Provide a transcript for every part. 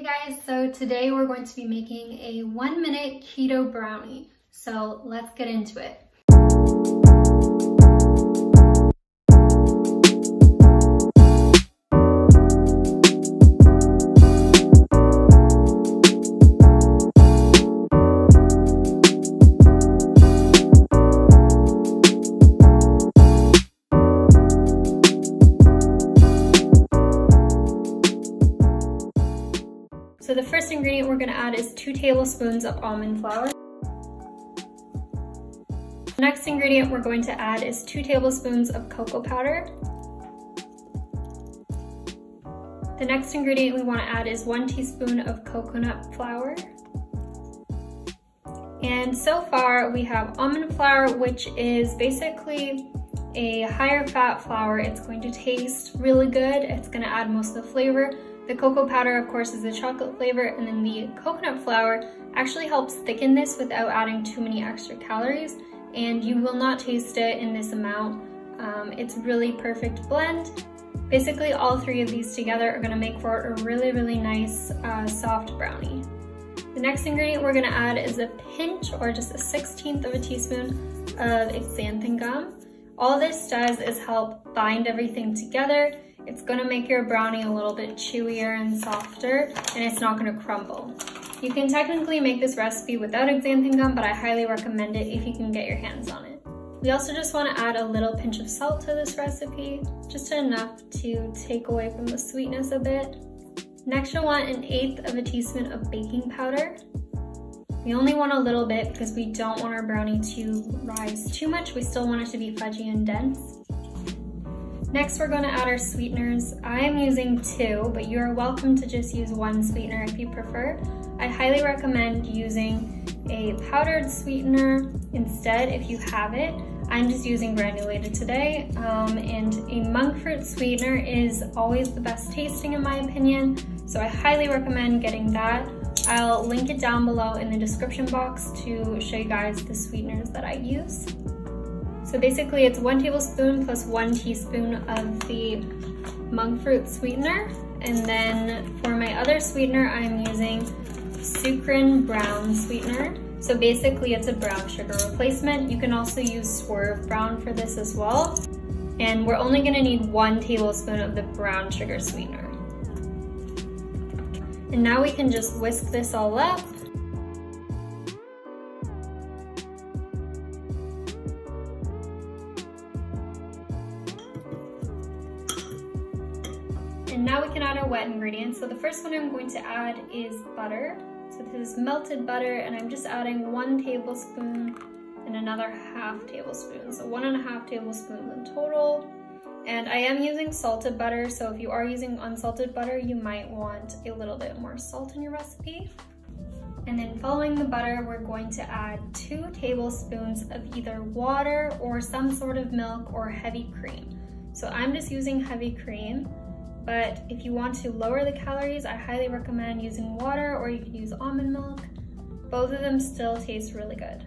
guys, so today we're going to be making a 1-minute keto brownie. So let's get into it. So the first ingredient we're going to add is 2 tablespoons of almond flour. The next ingredient we're going to add is 2 tablespoons of cocoa powder. The next ingredient we want to add is 1 teaspoon of coconut flour. And so far we have almond flour, which is basically a higher fat flour. It's going to taste really good. It's going to add most of the flavor. The cocoa powder, of course, is the chocolate flavor, and then the coconut flour actually helps thicken this without adding too many extra calories, and you will not taste it in this amount. It's really perfect blend. Basically, all 3 of these together are gonna make for a really, really nice soft brownie. The next ingredient we're gonna add is a pinch, or just a 1/16 of a teaspoon of xanthan gum. All this does is help bind everything together. It's gonna make your brownie a little bit chewier and softer, and it's not gonna crumble. You can technically make this recipe without xanthan gum, but I highly recommend it if you can get your hands on it. We also just wanna add a little pinch of salt to this recipe, just enough to take away from the sweetness a bit. Next, you'll want 1/8 of a teaspoon of baking powder. We only want a little bit because we don't want our brownie to rise too much. We still want it to be fudgy and dense. Next, we're going to add our sweeteners. I am using 2, but you are welcome to just use 1 sweetener if you prefer. I highly recommend using a powdered sweetener instead if you have it. I'm just using granulated today, and a monk fruit sweetener is always the best tasting in my opinion, so I highly recommend getting that. I'll link it down below in the description box to show you guys the sweeteners that I use. So basically it's 1 tablespoon plus 1 teaspoon of the monk fruit sweetener. And then for my other sweetener, I'm using SUKRIN brown sweetener. So basically it's a brown sugar replacement. You can also use Swerve brown for this as well. And we're only gonna need 1 tablespoon of the brown sugar sweetener. And now we can just whisk this all up. And now we can add our wet ingredients. So the first one I'm going to add is butter. So this is melted butter, and I'm just adding 1 tablespoon and another 1/2 tablespoon. So 1.5 tablespoons in total. And I am using salted butter, so if you are using unsalted butter, you might want a little bit more salt in your recipe. And then following the butter, we're going to add 2 tablespoons of either water or some sort of milk or heavy cream. So I'm just using heavy cream. But if you want to lower the calories, I highly recommend using water, or you could use almond milk. Both of them still taste really good.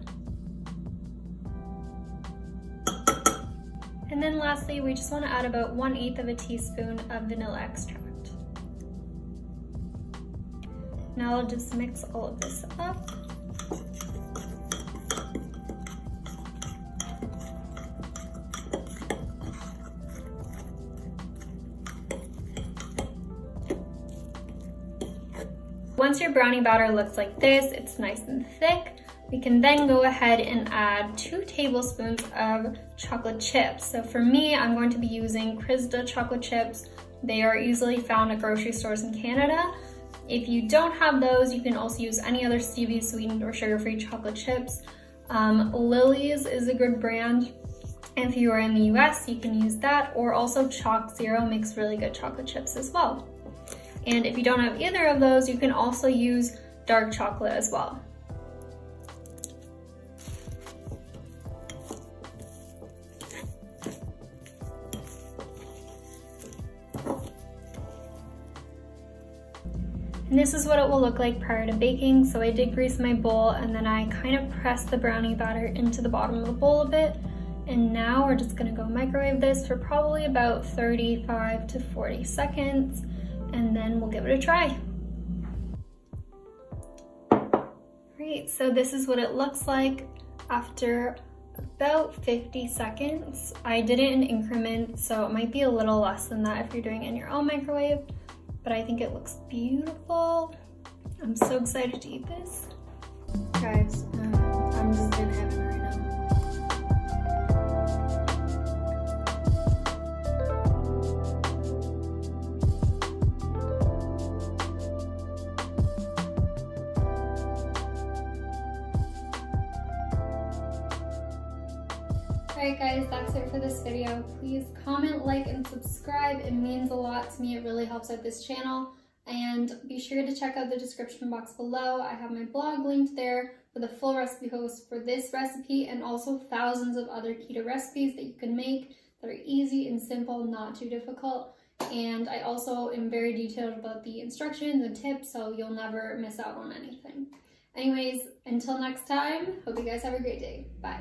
And then lastly, we just want to add about 1/8 of a teaspoon of vanilla extract. Now I'll just mix all of this up. Once your brownie batter looks like this, it's nice and thick, we can then go ahead and add 2 tablespoons of chocolate chips. So for me, I'm going to be using Crisda chocolate chips. They are easily found at grocery stores in Canada. If you don't have those, you can also use any other stevia sweetened or sugar-free chocolate chips. Lily's is a good brand. If you are in the US, you can use that, or also Chalk Zero makes really good chocolate chips as well. And if you don't have either of those, you can also use dark chocolate as well. And this is what it will look like prior to baking. So I did grease my bowl, and then I kind of pressed the brownie batter into the bottom of the bowl a bit. And now we're just gonna go microwave this for probably about 35 to 40 seconds, and then we'll give it a try. Alright, so this is what it looks like after about 50 seconds. I did it in increments, so it might be a little less than that if you're doing it in your own microwave, but I think it looks beautiful. I'm so excited to eat this. Guys, I'm just in heaven right now. Alright guys, that's it for this video. Please comment, like, and subscribe. It means a lot to me. It really helps out this channel. And be sure to check out the description box below. I have my blog linked there with a full recipe post for this recipe and also thousands of other keto recipes that you can make that are easy and simple, not too difficult. And I also am very detailed about the instructions and tips, so you'll never miss out on anything. Anyways, until next time, hope you guys have a great day. Bye.